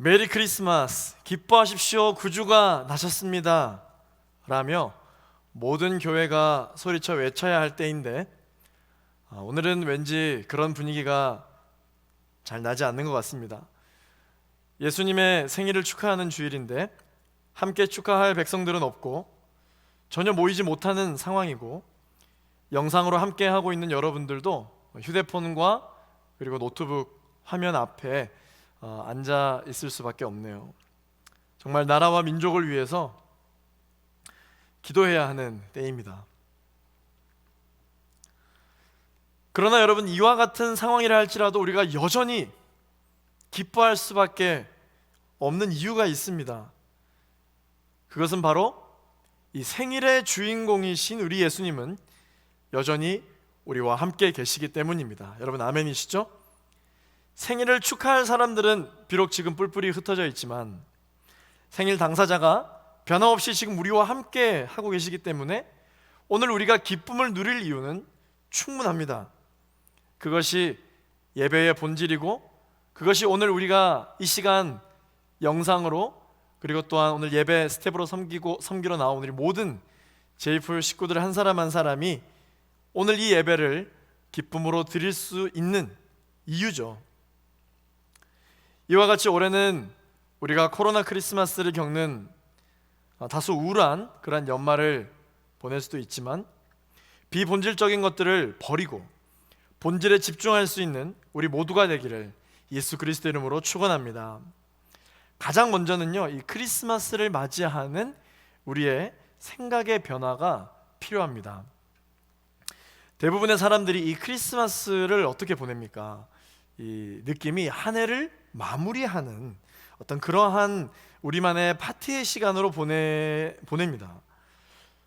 메리 크리스마스, 기뻐하십시오, 구주가 나셨습니다 라며 모든 교회가 소리쳐 외쳐야 할 때인데 오늘은 왠지 그런 분위기가 잘 나지 않는 것 같습니다. 예수님의 생일을 축하하는 주일인데 함께 축하할 백성들은 없고 전혀 모이지 못하는 상황이고, 영상으로 함께 하고 있는 여러분들도 휴대폰과 그리고 노트북 화면 앞에 앉아 있을 수밖에 없네요. 정말 나라와 민족을 위해서 기도해야 하는 때입니다. 그러나 여러분, 이와 같은 상황이라 할지라도 우리가 여전히 기뻐할 수밖에 없는 이유가 있습니다. 그것은 바로 이 생일의 주인공이신 우리 예수님은 여전히 우리와 함께 계시기 때문입니다. 여러분, 아멘이시죠? 생일을 축하할 사람들은 비록 지금 뿔뿔이 흩어져 있지만 생일 당사자가 변함없이 지금 우리와 함께 하고 계시기 때문에 오늘 우리가 기쁨을 누릴 이유는 충분합니다. 그것이 예배의 본질이고, 그것이 오늘 우리가 이 시간 영상으로, 그리고 또한 오늘 예배 스텝으로 섬기러 나온 우리 모든 제이풀 식구들 한 사람 한 사람이 오늘 이 예배를 기쁨으로 드릴 수 있는 이유죠. 이와 같이 올해는 우리가 코로나 크리스마스를 겪는 다소 우울한 그런 연말을 보낼 수도 있지만, 비본질적인 것들을 버리고 본질에 집중할 수 있는 우리 모두가 되기를 예수 그리스도 이름으로 축원합니다. 가장 먼저는요, 이 크리스마스를 맞이하는 우리의 생각의 변화가 필요합니다. 대부분의 사람들이 이 크리스마스를 어떻게 보냅니까? 이 느낌이 한 해를 마무리하는 어떤 그러한 우리만의 파티의 시간으로 보냅니다.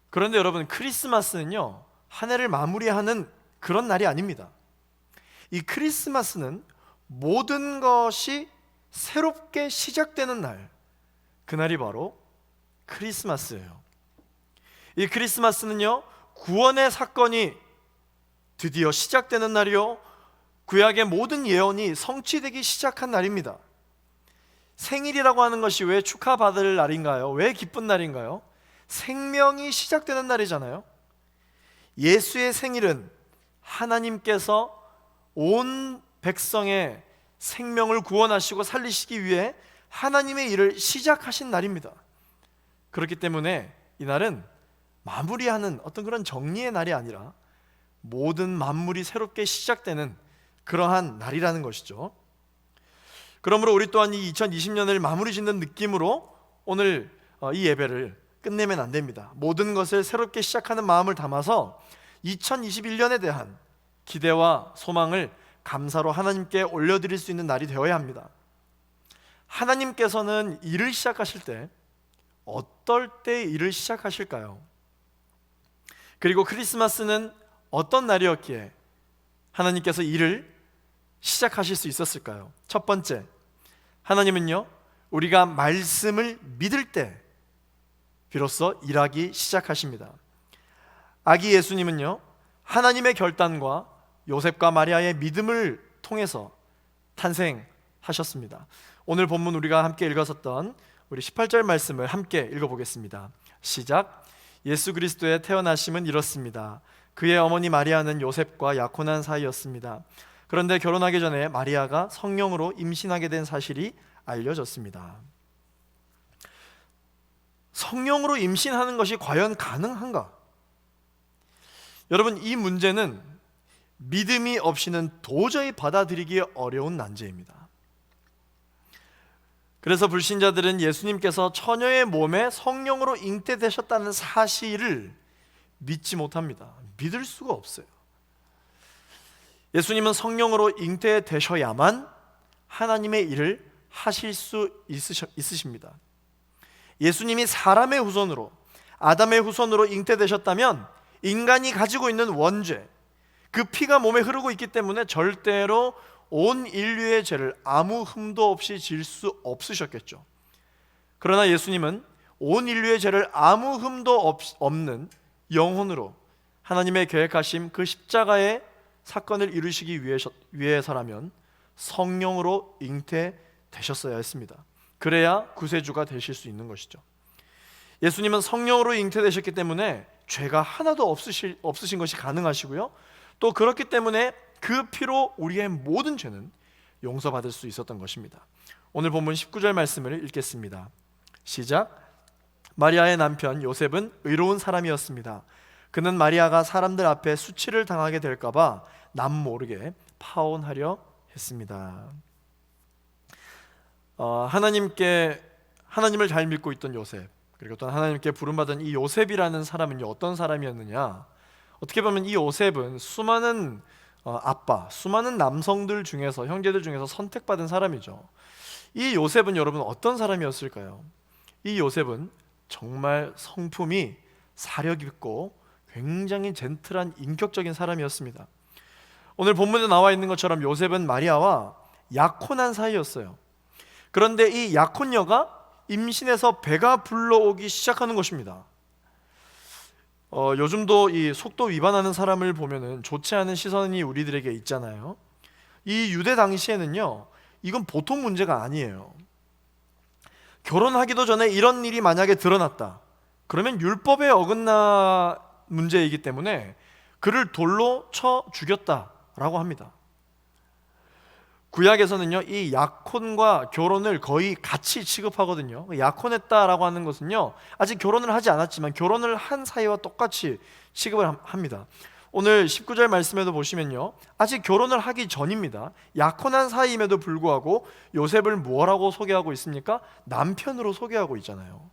그런데 여러분, 크리스마스는요, 한 해를 마무리하는 그런 날이 아닙니다. 이 크리스마스는 모든 것이 새롭게 시작되는 날, 그날이 바로 크리스마스예요. 이 크리스마스는요, 구원의 사건이 드디어 시작되는 날이요, 구약의 모든 예언이 성취되기 시작한 날입니다. 생일이라고 하는 것이 왜 축하받을 날인가요? 왜 기쁜 날인가요? 생명이 시작되는 날이잖아요. 예수의 생일은 하나님께서 온 백성의 생명을 구원하시고 살리시기 위해 하나님의 일을 시작하신 날입니다. 그렇기 때문에 이 날은 마무리하는 어떤 그런 정리의 날이 아니라 모든 만물이 새롭게 시작되는 그러한 날이라는 것이죠. 그러므로 우리 또한 이 2020년을 마무리 짓는 느낌으로 오늘 이 예배를 끝내면 안 됩니다. 모든 것을 새롭게 시작하는 마음을 담아서 2021년에 대한 기대와 소망을 감사로 하나님께 올려드릴 수 있는 날이 되어야 합니다. 하나님께서는 일을 시작하실 때 어떨 때 일을 시작하실까요? 그리고 크리스마스는 어떤 날이었기에 하나님께서 일을 시작하실 수 있었을까요? 첫 번째, 하나님은요, 우리가 말씀을 믿을 때 비로소 일하기 시작하십니다. 아기 예수님은요, 하나님의 결단과 요셉과 마리아의 믿음을 통해서 탄생하셨습니다. 오늘 본문 우리가 함께 읽었었던 우리 18절 말씀을 함께 읽어보겠습니다. 시작. 예수 그리스도의 태어나심은 이렇습니다. 그의 어머니 마리아는 요셉과 약혼한 사이였습니다. 그런데 결혼하기 전에 마리아가 성령으로 임신하게 된 사실이 알려졌습니다. 성령으로 임신하는 것이 과연 가능한가? 여러분, 이 문제는 믿음이 없이는 도저히 받아들이기 어려운 난제입니다. 그래서 불신자들은 예수님께서 처녀의 몸에 성령으로 잉태되셨다는 사실을 믿지 못합니다. 믿을 수가 없어요. 예수님은 성령으로 잉태되셔야만 하나님의 일을 하실 수 있으십니다. 예수님이 사람의 후손으로, 아담의 후손으로 잉태되셨다면 인간이 가지고 있는 원죄, 그 피가 몸에 흐르고 있기 때문에 절대로 온 인류의 죄를 아무 흠도 없이 질 수 없으셨겠죠. 그러나 예수님은 온 인류의 죄를 아무 흠도 없는 영혼으로 하나님의 계획하신 그 십자가의 사건을 이루시기 위해서라면 성령으로 잉태되셨어야 했습니다. 그래야 구세주가 되실 수 있는 것이죠. 예수님은 성령으로 잉태되셨기 때문에 죄가 하나도 없으신 것이 가능하시고요, 또 그렇기 때문에 그 피로 우리의 모든 죄는 용서받을 수 있었던 것입니다. 오늘 본문 19절 말씀을 읽겠습니다. 시작. 마리아의 남편 요셉은 의로운 사람이었습니다. 그는 마리아가 사람들 앞에 수치를 당하게 될까 봐 남 모르게 파혼하려 했습니다. 하나님을 잘 믿고 있던 요셉, 그리고 또 하나님께 부름받은 이 요셉이라는 사람은요, 어떤 사람이었느냐? 어떻게 보면 이 요셉은 수많은 수많은 남성들 중에서, 형제들 중에서 선택받은 사람이죠. 이 요셉은 여러분 어떤 사람이었을까요? 이 요셉은 정말 성품이 사려 깊고 굉장히 젠틀한 인격적인 사람이었습니다. 오늘 본문에 나와 있는 것처럼 요셉은 마리아와 약혼한 사이였어요. 그런데 이 약혼녀가 임신해서 배가 불러오기 시작하는 것입니다. 요즘도 이 속도 위반하는 사람을 보면은 좋지 않은 시선이 우리들에게 있잖아요. 이 유대 당시에는요, 이건 보통 문제가 아니에요. 결혼하기도 전에 이런 일이 만약에 드러났다, 그러면 율법에 어긋나 문제이기 때문에 그를 돌로 쳐 죽였다라고 합니다. 구약에서는요, 이 약혼과 결혼을 거의 같이 취급하거든요. 약혼했다라고 하는 것은요, 아직 결혼을 하지 않았지만 결혼을 한 사이와 똑같이 취급을 합니다. 오늘 19절 말씀에도 보시면요, 아직 결혼을 하기 전입니다. 약혼한 사이임에도 불구하고 요셉을 뭐라고 소개하고 있습니까? 남편으로 소개하고 있잖아요.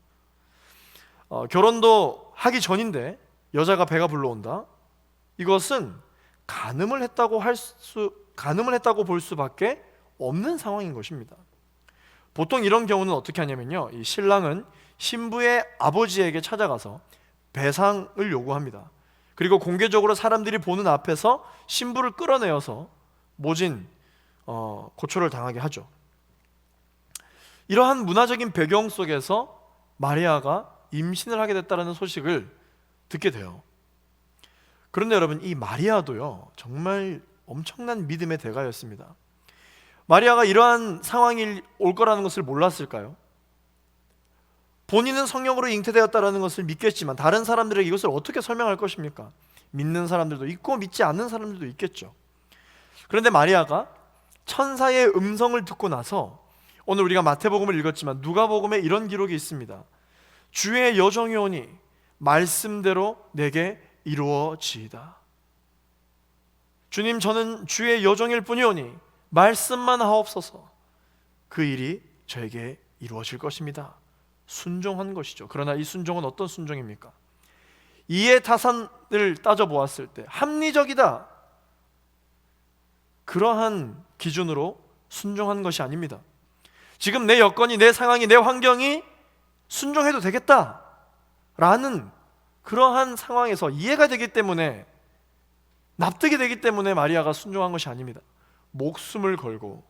결혼도 하기 전인데 여자가 배가 불러온다? 이것은 간음을 했다고 볼 수밖에 없는 상황인 것입니다. 보통 이런 경우는 어떻게 하냐면요, 이 신랑은 신부의 아버지에게 찾아가서 배상을 요구합니다. 그리고 공개적으로 사람들이 보는 앞에서 신부를 끌어내어서 모진 고초를 당하게 하죠. 이러한 문화적인 배경 속에서 마리아가 임신을 하게 됐다는 소식을 듣게 돼요. 그런데 여러분, 이 마리아도요, 정말 엄청난 믿음의 대가였습니다. 마리아가 이러한 상황이 올 거라는 것을 몰랐을까요? 본인은 성령으로 잉태되었다는 것을 믿겠지만 다른 사람들에게 이것을 어떻게 설명할 것입니까? 믿는 사람들도 있고 믿지 않는 사람들도 있겠죠. 그런데 마리아가 천사의 음성을 듣고 나서, 오늘 우리가 마태복음을 읽었지만 누가복음에 이런 기록이 있습니다. 주의 여종이 오니 말씀대로 내게 이루어지이다. 주님, 저는 주의 여종일 뿐이오니 말씀만 하옵소서. 그 일이 저에게 이루어질 것입니다. 순종한 것이죠. 그러나 이 순종은 어떤 순종입니까? 이해타산을 따져보았을 때 합리적이다, 그러한 기준으로 순종한 것이 아닙니다. 지금 내 여건이, 내 상황이, 내 환경이 순종해도 되겠다 라는 그러한 상황에서 이해가 되기 때문에, 납득이 되기 때문에 마리아가 순종한 것이 아닙니다. 목숨을 걸고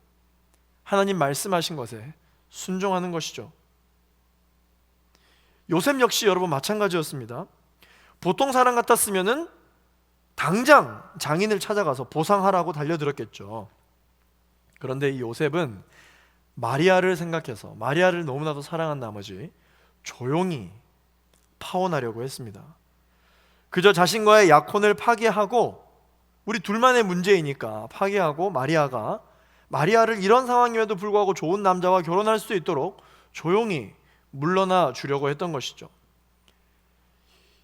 하나님 말씀하신 것에 순종하는 것이죠. 요셉 역시 여러분 마찬가지였습니다. 보통 사람 같았으면은 당장 장인을 찾아가서 보상하라고 달려들었겠죠. 그런데 이 요셉은 마리아를 생각해서, 마리아를 너무나도 사랑한 나머지 조용히 파혼하려고 했습니다. 그저 자신과의 약혼을 파기하고, 우리 둘만의 문제이니까 파기하고, 마리아를 이런 상황임에도 불구하고 좋은 남자와 결혼할 수 있도록 조용히 물러나 주려고 했던 것이죠.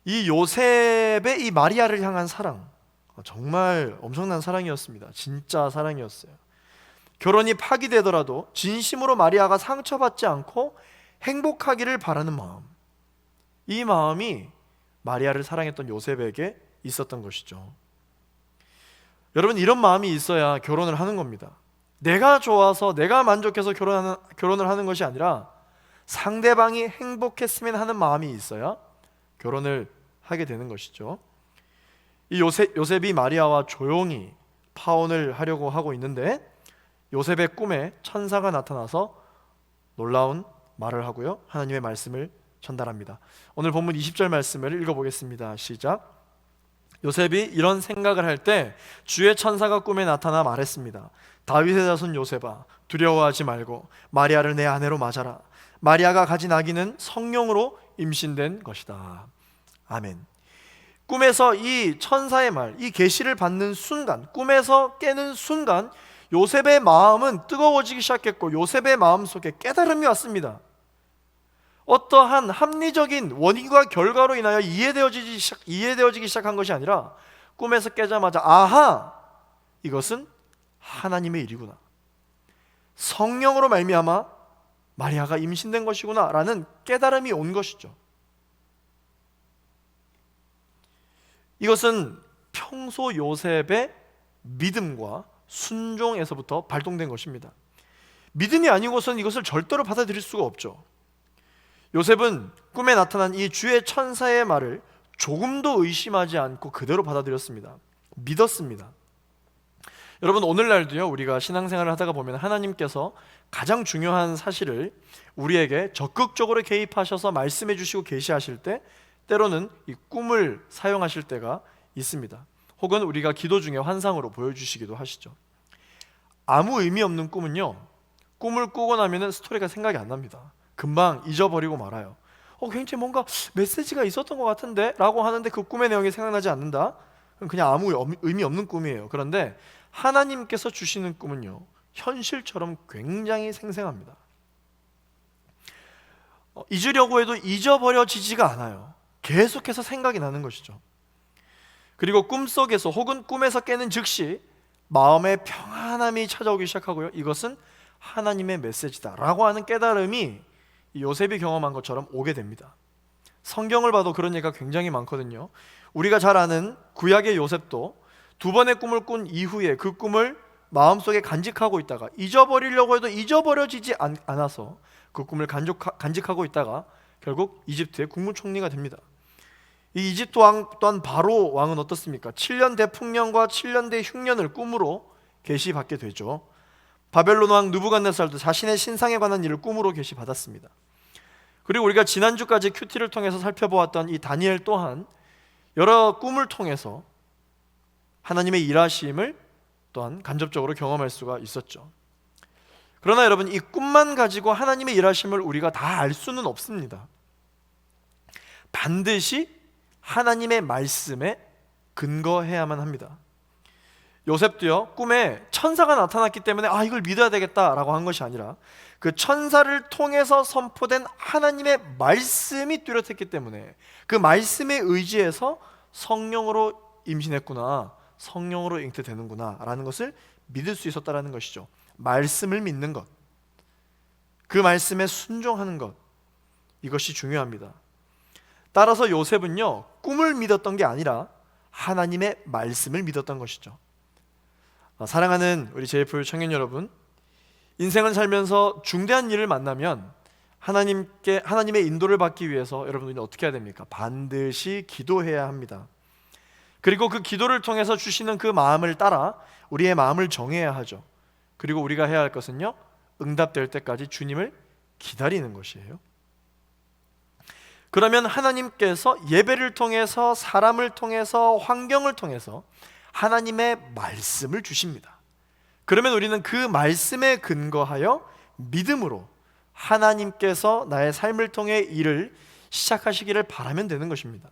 이 요셉의 이 마리아를 향한 사랑, 정말 엄청난 사랑이었습니다. 진짜 사랑이었어요. 결혼이 파기되더라도 진심으로 마리아가 상처받지 않고 행복하기를 바라는 마음, 이 마음이 마리아를 사랑했던 요셉에게 있었던 것이죠. 여러분, 이런 마음이 있어야 결혼을 하는 겁니다. 내가 좋아서, 내가 만족해서 결혼을 하는 것이 아니라 상대방이 행복했으면 하는 마음이 있어야 결혼을 하게 되는 것이죠. 이 요셉이 마리아와 조용히 파혼을 하려고 하고 있는데, 요셉의 꿈에 천사가 나타나서 놀라운 말을 하고요, 하나님의 말씀을 전달합니다. 오늘 본문 20절 말씀을 읽어보겠습니다. 시작. 요셉이 이런 생각을 할 때 주의 천사가 꿈에 나타나 말했습니다. 다윗의 자손 요셉아, 두려워하지 말고 마리아를 내 아내로 맞아라. 마리아가 가진 아기는 성령으로 임신된 것이다. 아멘. 꿈에서 이 천사의 말, 이 계시를 받는 순간, 꿈에서 깨는 순간 요셉의 마음은 뜨거워지기 시작했고 요셉의 마음속에 깨달음이 왔습니다. 어떠한 합리적인 원인과 결과로 인하여 이해되어지기 시작한 것이 아니라 꿈에서 깨자마자 아하! 이것은 하나님의 일이구나. 성령으로 말미암아 마리아가 임신된 것이구나 라는 깨달음이 온 것이죠. 이것은 평소 요셉의 믿음과 순종에서부터 발동된 것입니다. 믿음이 아니고선 이것을 절대로 받아들일 수가 없죠. 요셉은 꿈에 나타난 이 주의 천사의 말을 조금도 의심하지 않고 그대로 받아들였습니다. 믿었습니다. 여러분, 오늘날도요, 우리가 신앙생활을 하다가 보면 하나님께서 가장 중요한 사실을 우리에게 적극적으로 개입하셔서 말씀해 주시고 계시하실 때 때로는 이 꿈을 사용하실 때가 있습니다. 혹은 우리가 기도 중에 환상으로 보여주시기도 하시죠. 아무 의미 없는 꿈은요, 꿈을 꾸고 나면 스토리가 생각이 안 납니다. 금방 잊어버리고 말아요. 굉장히 뭔가 메시지가 있었던 것 같은데 라고 하는데 그 꿈의 내용이 생각나지 않는다? 그냥 아무 의미 없는 꿈이에요. 그런데 하나님께서 주시는 꿈은요, 현실처럼 굉장히 생생합니다. 잊으려고 해도 잊어버려지지가 않아요. 계속해서 생각이 나는 것이죠. 그리고 꿈속에서 혹은 꿈에서 깨는 즉시 마음의 평안함이 찾아오기 시작하고요, 이것은 하나님의 메시지다 라고 하는 깨달음이 요셉이 경험한 것처럼 오게 됩니다. 성경을 봐도 그런 얘기가 굉장히 많거든요. 우리가 잘 아는 구약의 요셉도 두 번의 꿈을 꾼 이후에 그 꿈을 마음속에 간직하고 있다가 잊어버리려고 해도 잊어버려지지 않아서 그 꿈을 간직하고 있다가 결국 이집트의 국무총리가 됩니다. 이 이집트 왕 또한 바로 왕은 어떻습니까? 7년 대풍년과 7년 대흉년을 꿈으로 계시받게 되죠. 바벨론 왕 느부갓네살도 자신의 신상에 관한 일을 꿈으로 계시받았습니다. 그리고 우리가 지난주까지 큐티를 통해서 살펴보았던 이 다니엘 또한 여러 꿈을 통해서 하나님의 일하심을 또한 간접적으로 경험할 수가 있었죠. 그러나 여러분, 이 꿈만 가지고 하나님의 일하심을 우리가 다 알 수는 없습니다. 반드시 하나님의 말씀에 근거해야만 합니다. 요셉도요, 꿈에 천사가 나타났기 때문에 이걸 믿어야 되겠다라고 한 것이 아니라 그 천사를 통해서 선포된 하나님의 말씀이 뚜렷했기 때문에 그 말씀에 의지해서 성령으로 임신했구나, 성령으로 잉태되는구나 라는 것을 믿을 수 있었다라는 것이죠. 말씀을 믿는 것, 그 말씀에 순종하는 것, 이것이 중요합니다. 따라서 요셉은요, 꿈을 믿었던 게 아니라 하나님의 말씀을 믿었던 것이죠. 사랑하는 우리 JF 청년 여러분, 인생을 살면서 중대한 일을 만나면 하나님의 인도를 받기 위해서 여러분들이 어떻게 해야 됩니까? 반드시 기도해야 합니다. 그리고 그 기도를 통해서 주시는 그 마음을 따라 우리의 마음을 정해야 하죠. 그리고 우리가 해야 할 것은요, 응답될 때까지 주님을 기다리는 것이에요. 그러면 하나님께서 예배를 통해서, 사람을 통해서, 환경을 통해서 하나님의 말씀을 주십니다. 그러면 우리는 그 말씀에 근거하여 믿음으로 하나님께서 나의 삶을 통해 일을 시작하시기를 바라면 되는 것입니다.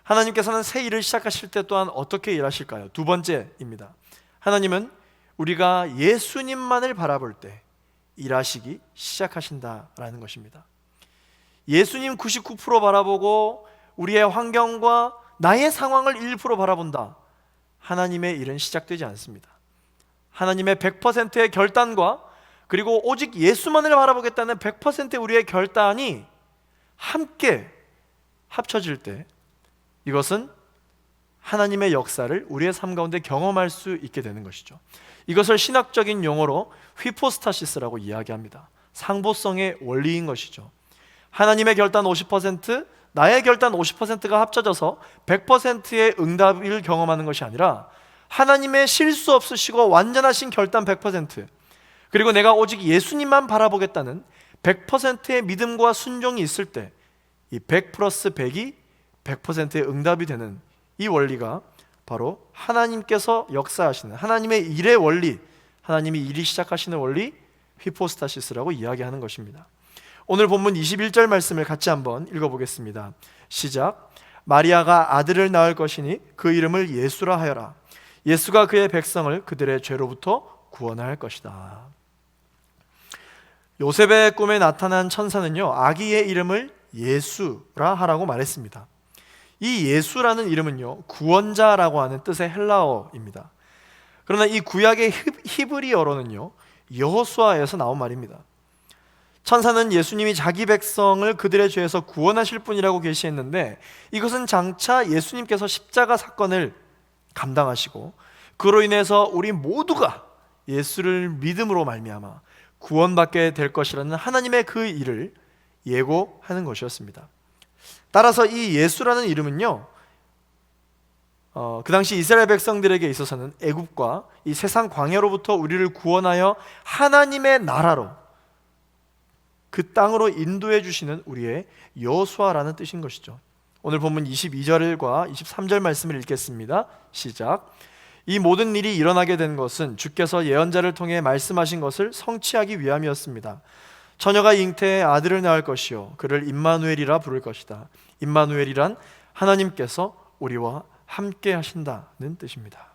하나님께서는 새 일을 시작하실 때 또한 어떻게 일하실까요? 두 번째입니다. 하나님은 우리가 예수님만을 바라볼 때 일하시기 시작하신다라는 것입니다. 예수님 99% 바라보고 우리의 환경과 나의 상황을 1% 바라본다, 하나님의 일은 시작되지 않습니다. 하나님의 100%의 결단과 그리고 오직 예수만을 바라보겠다는 100%의 우리의 결단이 함께 합쳐질 때 이것은 하나님의 역사를 우리의 삶 가운데 경험할 수 있게 되는 것이죠. 이것을 신학적인 용어로 휘포스타시스라고 이야기합니다. 상보성의 원리인 것이죠. 하나님의 결단 50%, 나의 결단 50%가 합쳐져서 100%의 응답을 경험하는 것이 아니라 하나님의 실수 없으시고 완전하신 결단 100%, 그리고 내가 오직 예수님만 바라보겠다는 100%의 믿음과 순종이 있을 때 이 100 플러스 100이 100%의 응답이 되는 이 원리가 바로 하나님께서 역사하시는 하나님의 일의 원리, 하나님이 일이 시작하시는 원리, 휘포스타시스라고 이야기하는 것입니다. 오늘 본문 21절 말씀을 같이 한번 읽어보겠습니다. 시작. 마리아가 아들을 낳을 것이니 그 이름을 예수라 하여라. 예수가 그의 백성을 그들의 죄로부터 구원할 것이다. 요셉의 꿈에 나타난 천사는요, 아기의 이름을 예수라 하라고 말했습니다. 이 예수라는 이름은요, 구원자라고 하는 뜻의 헬라어입니다. 그러나 이 구약의 히브리어로는요, 여호수아에서 나온 말입니다. 천사는 예수님이 자기 백성을 그들의 죄에서 구원하실 분이라고 계시했는데, 이것은 장차 예수님께서 십자가 사건을 감당하시고 그로 인해서 우리 모두가 예수를 믿음으로 말미암아 구원받게 될 것이라는 하나님의 그 일을 예고하는 것이었습니다. 따라서 이 예수라는 이름은요, 그 당시 이스라엘 백성들에게 있어서는 애굽과 이 세상 광야로부터 우리를 구원하여 하나님의 나라로, 그 땅으로 인도해 주시는 우리의 여호수아라는 뜻인 것이죠. 오늘 본문 22절과 23절 말씀을 읽겠습니다. 시작. 이 모든 일이 일어나게 된 것은 주께서 예언자를 통해 말씀하신 것을 성취하기 위함이었습니다. 처녀가 잉태해 아들을 낳을 것이요 그를 임마누엘이라 부를 것이다. 임마누엘이란 하나님께서 우리와 함께 하신다는 뜻입니다.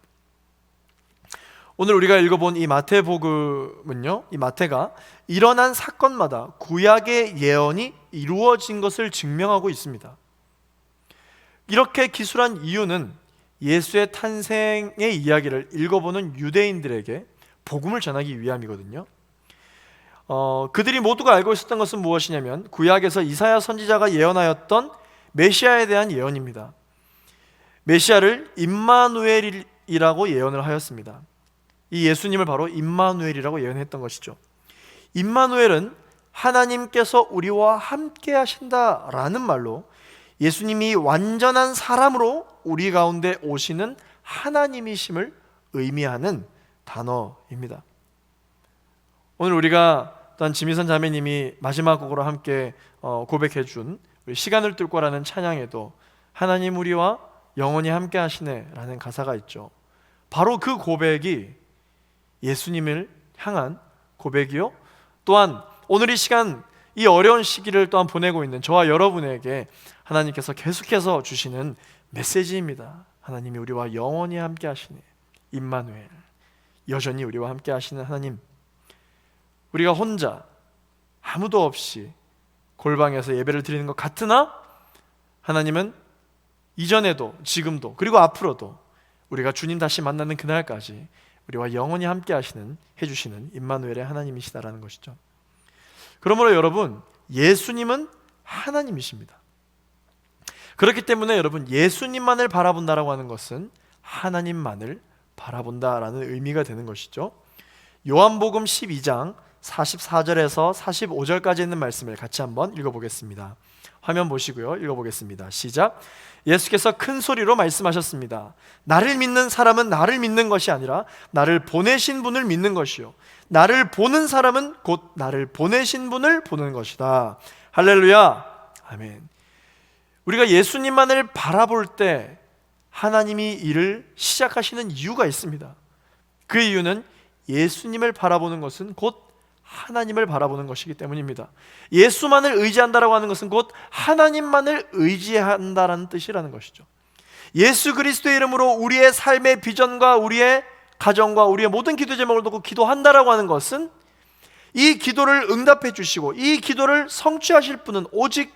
오늘 우리가 읽어본 이 마태복음은요, 이 마태가 일어난 사건마다 구약의 예언이 이루어진 것을 증명하고 있습니다. 이렇게 기술한 이유는 예수의 탄생의 이야기를 읽어보는 유대인들에게 복음을 전하기 위함이거든요. 그들이 모두가 알고 있었던 것은 무엇이냐면 구약에서 이사야 선지자가 예언하였던 메시아에 대한 예언입니다. 메시아를 임마누엘이라고 예언을 하였습니다. 이 예수님을 바로 임마누엘이라고 예언했던 것이죠. 임마누엘은 하나님께서 우리와 함께 하신다라는 말로 예수님이 완전한 사람으로 우리 가운데 오시는 하나님이심을 의미하는 단어입니다. 오늘 우리가 또한 지미선 자매님이 마지막 곡으로 함께 고백해 준 시간을 뚫고라는 찬양에도 하나님 우리와 영원히 함께 하시네 라는 가사가 있죠. 바로 그 고백이 예수님을 향한 고백이요, 또한 오늘 이 시간 이 어려운 시기를 또한 보내고 있는 저와 여러분에게 하나님께서 계속해서 주시는 메시지입니다. 하나님이 우리와 영원히 함께 하시네, 임마누엘, 여전히 우리와 함께 하시는 하나님. 우리가 혼자 아무도 없이 골방에서 예배를 드리는 것 같으나 하나님은 이전에도 지금도 그리고 앞으로도 우리가 주님 다시 만나는 그날까지 우리와 영원히 함께 하시는, 해주시는 임마누엘의 하나님이시다라는 것이죠. 그러므로 여러분, 예수님은 하나님이십니다. 그렇기 때문에 여러분, 예수님만을 바라본다라고 하는 것은 하나님만을 바라본다라는 의미가 되는 것이죠. 요한복음 12장 44절에서 45절까지 있는 말씀을 같이 한번 읽어보겠습니다. 화면 보시고요, 읽어보겠습니다. 시작. 예수께서 큰 소리로 말씀하셨습니다. 나를 믿는 사람은 나를 믿는 것이 아니라 나를 보내신 분을 믿는 것이요, 나를 보는 사람은 곧 나를 보내신 분을 보는 것이다. 할렐루야, 아멘. 우리가 예수님만을 바라볼 때 하나님이 일을 시작하시는 이유가 있습니다. 그 이유는 예수님을 바라보는 것은 곧 하나님을 바라보는 것이기 때문입니다. 예수만을 의지한다라고 하는 것은 곧 하나님만을 의지한다라는 뜻이라는 것이죠. 예수 그리스도의 이름으로 우리의 삶의 비전과 우리의 가정과 우리의 모든 기도 제목을 놓고 기도한다라고 하는 것은 이 기도를 응답해 주시고 이 기도를 성취하실 분은 오직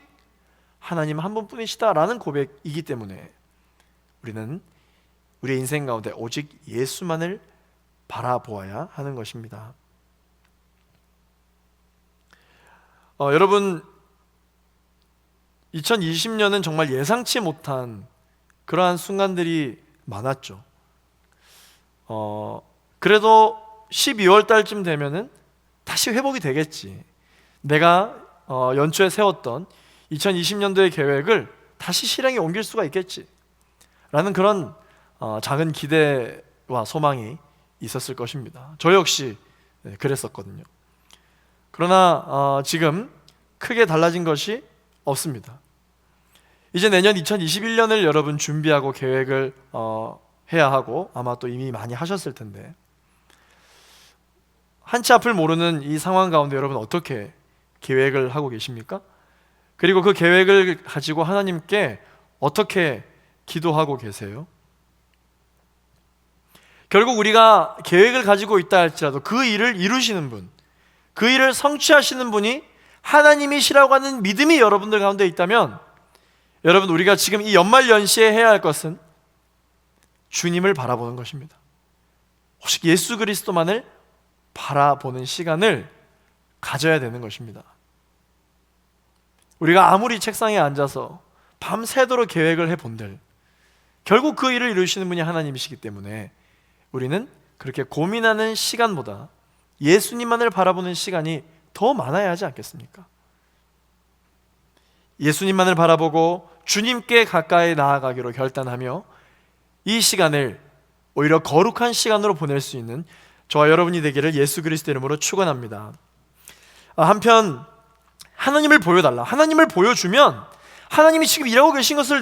하나님 한 분뿐이시다라는 고백이기 때문에 우리는 우리의 인생 가운데 오직 예수만을 바라보아야 하는 것입니다. 여러분, 2020년은 정말 예상치 못한 그러한 순간들이 많았죠. 그래도 12월 달쯤 되면은 다시 회복이 되겠지, 내가 연초에 세웠던 2020년도의 계획을 다시 실행에 옮길 수가 있겠지 라는 그런 작은 기대와 소망이 있었을 것입니다. 저 역시 그랬었거든요. 그러나 지금 크게 달라진 것이 없습니다. 이제 내년 2021년을 여러분 준비하고 계획을 해야 하고 아마 또 이미 많이 하셨을 텐데, 한치 앞을 모르는 이 상황 가운데 여러분 어떻게 계획을 하고 계십니까? 그리고 그 계획을 가지고 하나님께 어떻게 기도하고 계세요? 결국 우리가 계획을 가지고 있다 할지라도 그 일을 이루시는 분, 그 일을 성취하시는 분이 하나님이시라고 하는 믿음이 여러분들 가운데 있다면, 여러분 우리가 지금 이 연말연시에 해야 할 것은 주님을 바라보는 것입니다. 오직 예수 그리스도만을 바라보는 시간을 가져야 되는 것입니다. 우리가 아무리 책상에 앉아서 밤새도록 계획을 해본들 결국 그 일을 이루시는 분이 하나님이시기 때문에 우리는 그렇게 고민하는 시간보다 예수님만을 바라보는 시간이 더 많아야 하지 않겠습니까? 예수님만을 바라보고 주님께 가까이 나아가기로 결단하며 이 시간을 오히려 거룩한 시간으로 보낼 수 있는 저와 여러분이 되기를 예수 그리스도 이름으로 축원합니다. 한편 하나님을 보여달라, 하나님을 보여주면 하나님이 지금 일하고 계신 것을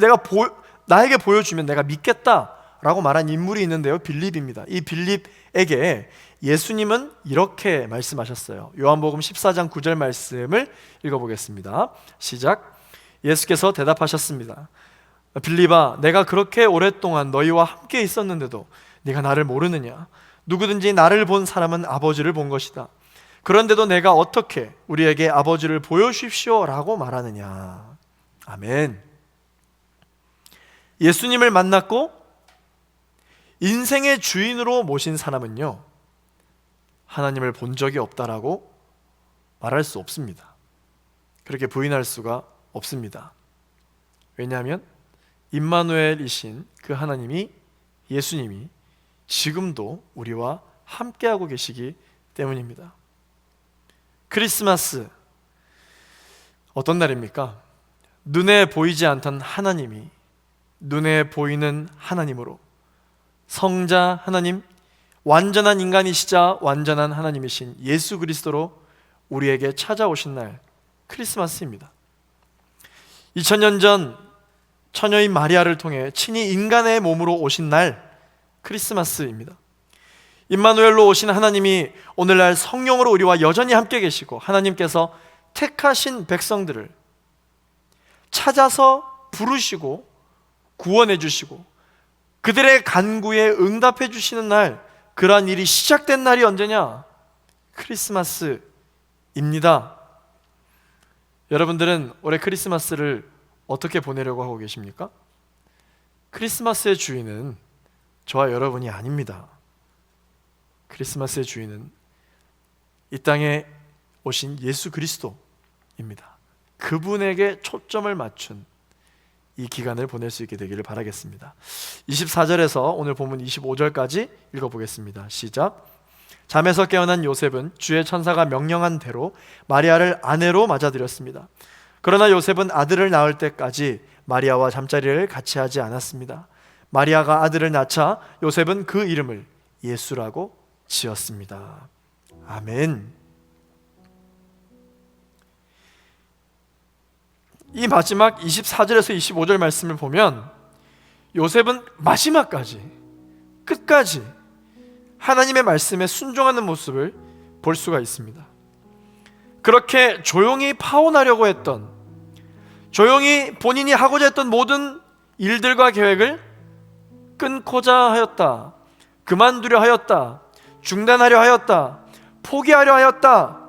나에게 보여주면 내가 믿겠다라고 말한 인물이 있는데요, 빌립입니다. 이 빌립에게 예수님은 이렇게 말씀하셨어요. 요한복음 14장 9절 말씀을 읽어보겠습니다. 시작. 예수께서 대답하셨습니다. 빌립아, 내가 그렇게 오랫동안 너희와 함께 있었는데도 네가 나를 모르느냐? 누구든지 나를 본 사람은 아버지를 본 것이다. 그런데도 내가 어떻게 우리에게 아버지를 보여주십시오 라고 말하느냐? 아멘. 예수님을 만났고 인생의 주인으로 모신 사람은요, 하나님을 본 적이 없다라고 말할 수 없습니다. 그렇게 부인할 수가 없습니다. 왜냐하면 임마누엘이신 그 하나님이, 예수님이 지금도 우리와 함께하고 계시기 때문입니다. 크리스마스 어떤 날입니까? 눈에 보이지 않던 하나님이 눈에 보이는 하나님으로, 성자 하나님, 완전한 인간이시자 완전한 하나님이신 예수 그리스도로 우리에게 찾아오신 날, 크리스마스입니다. 2000년 전 처녀인 마리아를 통해 친히 인간의 몸으로 오신 날, 크리스마스입니다. 임마누엘로 오신 하나님이 오늘날 성령으로 우리와 여전히 함께 계시고, 하나님께서 택하신 백성들을 찾아서 부르시고 구원해 주시고 그들의 간구에 응답해 주시는 날, 그러한 일이 시작된 날이 언제냐? 크리스마스입니다. 여러분들은 올해 크리스마스를 어떻게 보내려고 하고 계십니까? 크리스마스의 주인은 저와 여러분이 아닙니다. 크리스마스의 주인은 이 땅에 오신 예수 그리스도입니다. 그분에게 초점을 맞춘 이 기간을 보낼 수 있게 되기를 바라겠습니다. 24절에서 오늘 본문 25절까지 읽어보겠습니다. 시작. 잠에서 깨어난 요셉은 주의 천사가 명령한 대로 마리아를 아내로 맞아들였습니다. 그러나 요셉은 아들을 낳을 때까지 마리아와 잠자리를 같이 하지 않았습니다. 마리아가 아들을 낳자 요셉은 그 이름을 예수라고 지었습니다. 아멘. 이 마지막 24절에서 25절 말씀을 보면 요셉은 마지막까지, 끝까지 하나님의 말씀에 순종하는 모습을 볼 수가 있습니다. 그렇게 조용히 파혼하려고 했던, 조용히 본인이 하고자 했던 모든 일들과 계획을 끊고자 하였다, 그만두려 하였다, 중단하려 하였다, 포기하려 하였다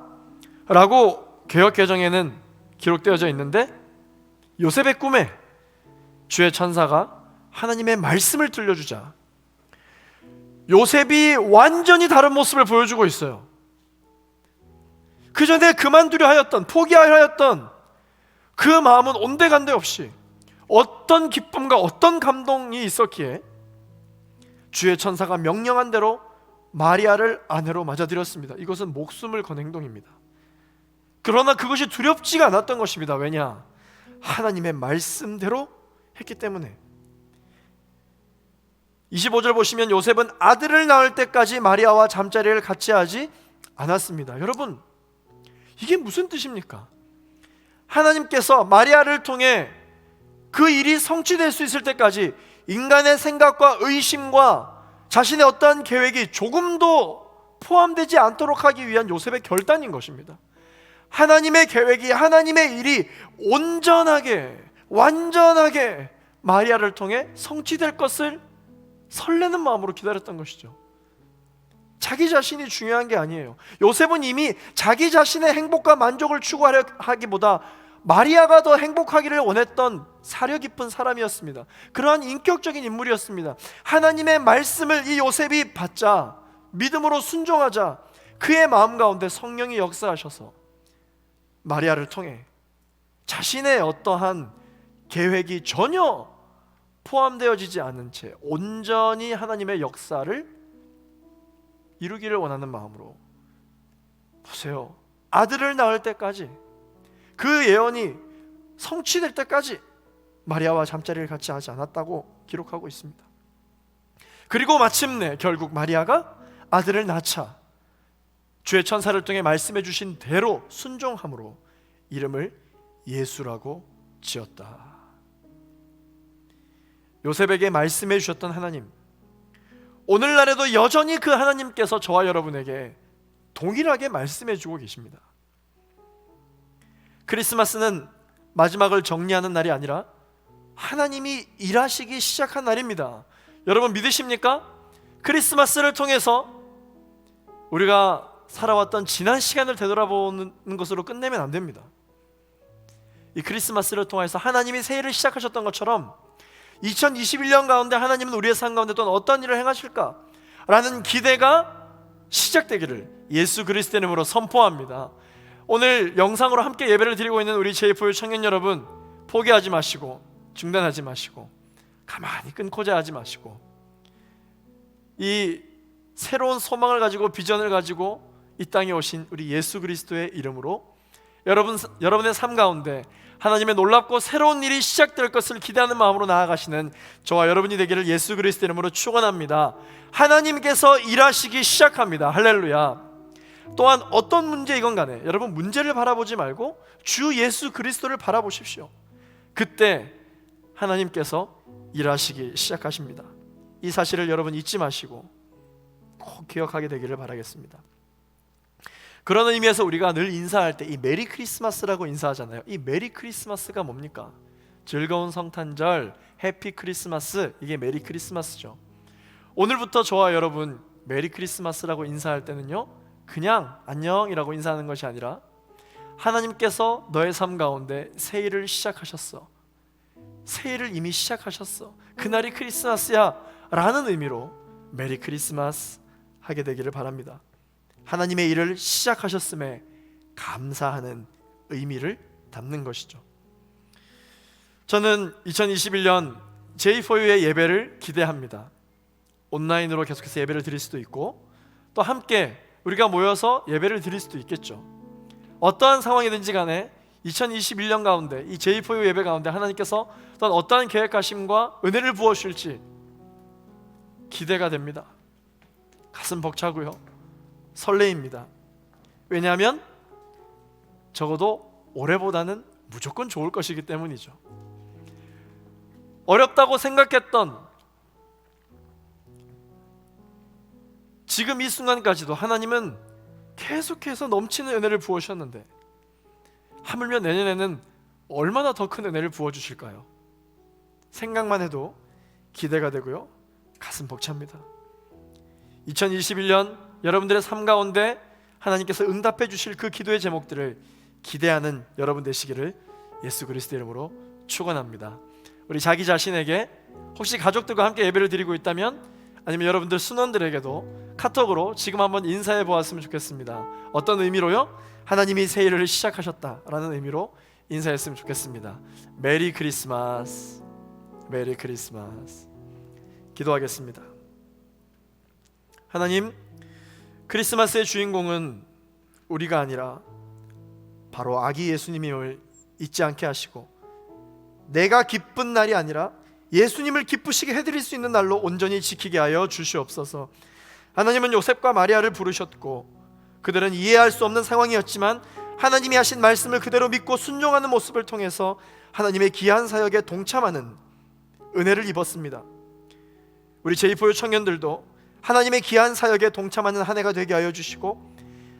라고 개역개정에는 기록되어져 있는데, 요셉의 꿈에 주의 천사가 하나님의 말씀을 들려주자 요셉이 완전히 다른 모습을 보여주고 있어요. 그 전에 그만두려 하였던, 포기하려 하였던 그 마음은 온데간데 없이 어떤 기쁨과 어떤 감동이 있었기에 주의 천사가 명령한 대로 마리아를 아내로 맞아들였습니다. 이것은 목숨을 건 행동입니다. 그러나 그것이 두렵지가 않았던 것입니다. 왜냐? 하나님의 말씀대로 했기 때문에. 25절 보시면 요셉은 아들을 낳을 때까지 마리아와 잠자리를 같이 하지 않았습니다. 여러분, 이게 무슨 뜻입니까? 하나님께서 마리아를 통해 그 일이 성취될 수 있을 때까지 인간의 생각과 의심과 자신의 어떠한 계획이 조금도 포함되지 않도록 하기 위한 요셉의 결단인 것입니다. 하나님의 계획이, 하나님의 일이 온전하게, 완전하게 마리아를 통해 성취될 것을 설레는 마음으로 기다렸던 것이죠. 자기 자신이 중요한 게 아니에요. 요셉은 이미 자기 자신의 행복과 만족을 추구하기보다 마리아가 더 행복하기를 원했던 사려 깊은 사람이었습니다. 그러한 인격적인 인물이었습니다. 하나님의 말씀을 이 요셉이 받자, 믿음으로 순종하자, 그의 마음 가운데 성령이 역사하셔서 마리아를 통해 자신의 어떠한 계획이 전혀 포함되어지지 않은 채 온전히 하나님의 역사를 이루기를 원하는 마음으로, 보세요, 아들을 낳을 때까지, 그 예언이 성취될 때까지 마리아와 잠자리를 같이 하지 않았다고 기록하고 있습니다. 그리고 마침내 결국 마리아가 아들을 낳자 주의 천사를 통해 말씀해 주신 대로 순종함으로 이름을 예수라고 지었다. 요셉에게 말씀해 주셨던 하나님, 오늘날에도 여전히 그 하나님께서 저와 여러분에게 동일하게 말씀해 주고 계십니다. 크리스마스는 마지막을 정리하는 날이 아니라 하나님이 일하시기 시작한 날입니다. 여러분 믿으십니까? 크리스마스를 통해서 우리가 살아왔던 지난 시간을 되돌아보는 것으로 끝내면 안 됩니다. 이 크리스마스를 통해서 하나님이 새해를 시작하셨던 것처럼 2021년 가운데 하나님은 우리의 삶 가운데 또 어떤 일을 행하실까? 라는 기대가 시작되기를 예수 그리스도의 이름으로 선포합니다. 오늘 영상으로 함께 예배를 드리고 있는 우리 제4유 청년 여러분, 포기하지 마시고 중단하지 마시고 가만히 끊고자 하지 마시고 이 새로운 소망을 가지고 비전을 가지고 이 땅에 오신 우리 예수 그리스도의 이름으로 여러분의 삶 가운데 하나님의 놀랍고 새로운 일이 시작될 것을 기대하는 마음으로 나아가시는 저와 여러분이 되기를 예수 그리스도의 이름으로 축원합니다. 하나님께서 일하시기 시작합니다. 할렐루야. 또한 어떤 문제이건 간에 여러분 문제를 바라보지 말고 주 예수 그리스도를 바라보십시오. 그때 하나님께서 일하시기 시작하십니다. 이 사실을 여러분 잊지 마시고 꼭 기억하게 되기를 바라겠습니다. 그런 의미에서 우리가 늘 인사할 때 이 메리 크리스마스라고 인사하잖아요. 이 메리 크리스마스가 뭡니까? 즐거운 성탄절, 해피 크리스마스, 이게 메리 크리스마스죠. 오늘부터 저와 여러분 메리 크리스마스라고 인사할 때는요, 그냥 안녕이라고 인사하는 것이 아니라 하나님께서 너의 삶 가운데 새해를 시작하셨어, 새해를 이미 시작하셨어, 그날이 크리스마스야 라는 의미로 메리 크리스마스 하게 되기를 바랍니다. 하나님의 일을 시작하셨음에 감사하는 의미를 담는 것이죠. 저는 2021년 J4U의 예배를 기대합니다. 온라인으로 계속해서 예배를 드릴 수도 있고 또 함께 우리가 모여서 예배를 드릴 수도 있겠죠. 어떠한 상황이든지 간에 2021년 가운데 이 J4U 예배 가운데 하나님께서 또한 어떠한 계획하심과 은혜를 부어주실지 기대가 됩니다. 가슴 벅차고요, 설레입니다. 왜냐하면 적어도 올해보다는 무조건 좋을 것이기 때문이죠. 어렵다고 생각했던 지금 이 순간까지도 하나님은 계속해서 넘치는 은혜를 부어주셨는데 하물며 내년에는 얼마나 더 큰 은혜를 부어주실까요? 생각만 해도 기대가 되고요, 가슴 벅찹니다. 2021년 여러분들의 삶 가운데 하나님께서 응답해 주실 그 기도의 제목들을 기대하는 여러분 되시기를 예수 그리스도의 이름으로 축원합니다. 우리 자기 자신에게, 혹시 가족들과 함께 예배를 드리고 있다면 아니면 여러분들 순원들에게도 카톡으로 지금 한번 인사해 보았으면 좋겠습니다. 어떤 의미로요? 하나님이 새해를 시작하셨다라는 의미로 인사했으면 좋겠습니다. 메리 크리스마스, 메리 크리스마스. 기도하겠습니다. 하나님, 크리스마스의 주인공은 우리가 아니라 바로 아기 예수님임을 잊지 않게 하시고, 내가 기쁜 날이 아니라 예수님을 기쁘시게 해드릴 수 있는 날로 온전히 지키게 하여 주시옵소서. 하나님은 요셉과 마리아를 부르셨고 그들은 이해할 수 없는 상황이었지만 하나님이 하신 말씀을 그대로 믿고 순종하는 모습을 통해서 하나님의 귀한 사역에 동참하는 은혜를 입었습니다. 우리 제이포유 청년들도 하나님의 귀한 사역에 동참하는 한 해가 되게 하여 주시고,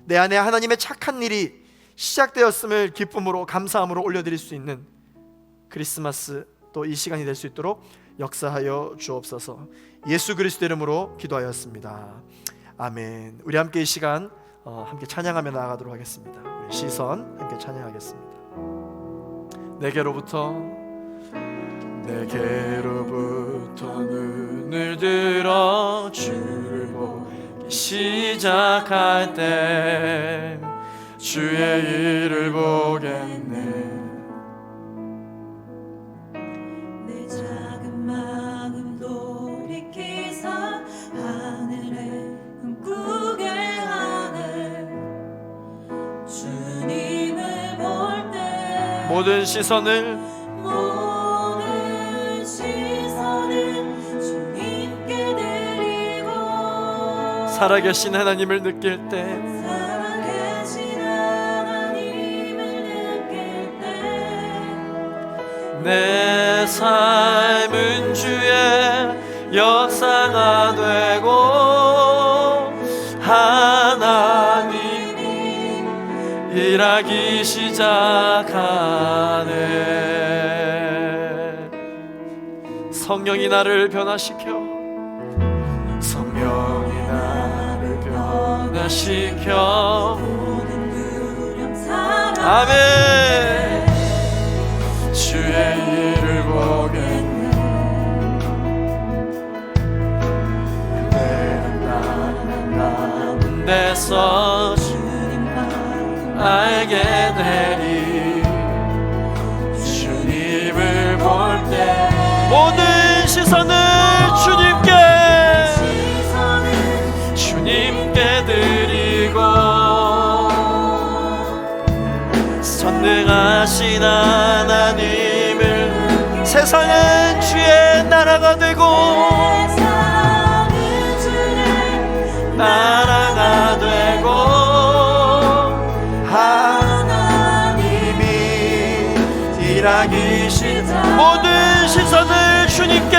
내 안에 하나님의 착한 일이 시작되었음을 기쁨으로 감사함으로 올려드릴 수 있는 크리스마스 또 이 시간이 될 수 있도록 역사하여 주옵소서. 예수 그리스도 이름으로 기도하였습니다. 아멘. 우리 함께 이 시간 함께 찬양하며 나아가도록 하겠습니다. 우리 시선 함께 찬양하겠습니다. 내게로부터 눈을 들어 주를 보기 시작할 때 주의 일을 보겠네. 내 작은 마음 돌이키사 하늘에 꿈꾸게 하네. 주님을 볼 때 모든 시선을 주님께 드리고, 살아계신 하나님을 느낄 때 살아계신 하나님을 느낄 때 내 삶은 주의 역사가 되고 하나님이 일하기 시작하네. 성령이 나를 변화시켜, 성령이 나를 변화시켜. 모든 두려움 사랑 아멘. 주의 일을 보겠네. 내 가운데서 주님만 알게 되리. 주님을 볼 때 모든 시선을 주님께 드리고, 전능하신 하나님을, 세상은 주의 나라가 되고 나라가 되고 하나님이 일하기 시작. 모든 시선을 주님께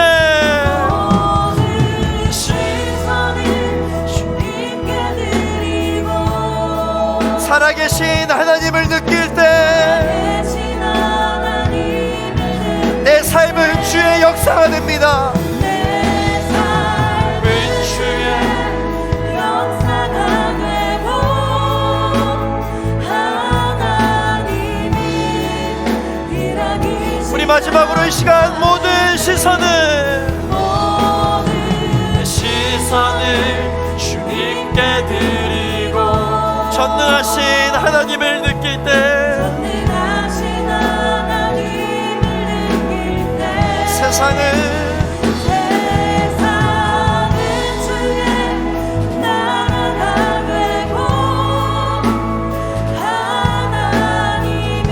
살아계신 하나님을 느낄 때 내 삶은 주의 역사가 됩니다. 내 삶은 주의 역사가 되고 하나님이 일하기 시작. 우리 마지막으로 이 시간 모든 시선을 주님께 드리고, 전능하신 하나님을 느낄 때 세상은 주의 나라가 되고 하나님이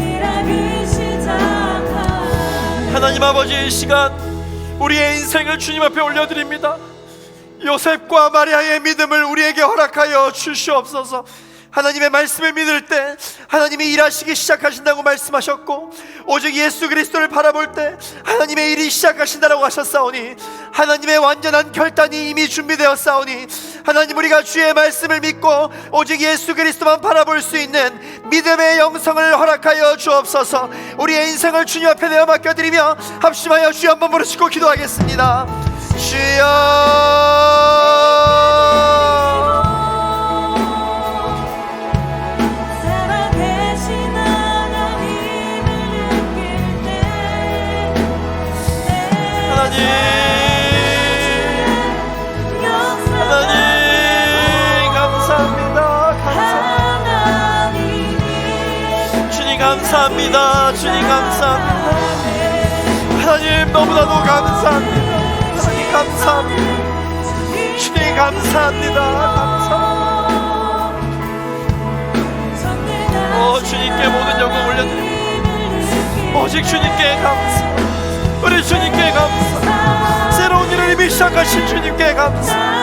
일하기 시작하네. 하나님 아버지, 이 시간 우리의 인생을 주님 앞에 올려드립니다. 요셉과 마리아의 믿음을 우리에게 허락하여 주시옵소서. 하나님의 말씀을 믿을 때 하나님이 일하시기 시작하신다고 말씀하셨고, 오직 예수 그리스도를 바라볼 때 하나님의 일이 시작하신다라고 하셨사오니, 하나님의 완전한 결단이 이미 준비되었사오니, 하나님 우리가 주의 말씀을 믿고 오직 예수 그리스도만 바라볼 수 있는 믿음의 영성을 허락하여 주옵소서. 우리의 인생을 주님 앞에 내어 맡겨드리며 합심하여 주여 한번 부르시고 기도하겠습니다. 주여, 감사합니다. 주님 감사합니다. 하나님 너무나도 감사합니다. 하나님 감사합니다. 주님 감사합니다. 감사합니다. 주님께 모든 영광 올려드립니다. 오직 주님께 감사. 우리 주님께 감사. 새로운 일을 이미 시작하신 주님께 감사.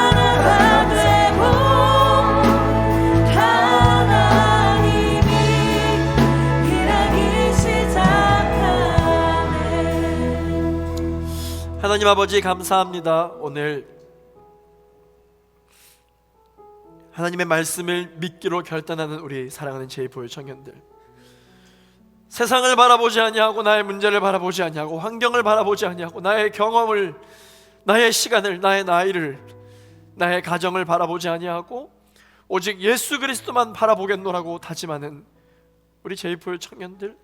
하나님 아버지 감사합니다. 오늘 하나님의 말씀을 믿기로 결단하는 우리 사랑하는 제2포유 청년들, 세상을 바라보지 아니하고 나의 문제를 바라보지 아니하고 환경을 바라보지 아니하고 나의 경험을, 나의 시간을, 나의 나이를, 나의 가정을 바라보지 아니하고 오직 예수 그리스도만 바라보겠노라고 다짐하는 우리 제2포유 청년들,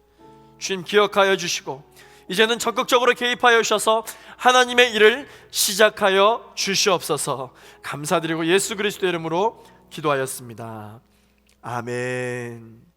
주님 기억하여 주시고 이제는 적극적으로 개입하여 주셔서 하나님의 일을 시작하여 주시옵소서. 감사드리고 예수 그리스도의 이름으로 기도하였습니다. 아멘.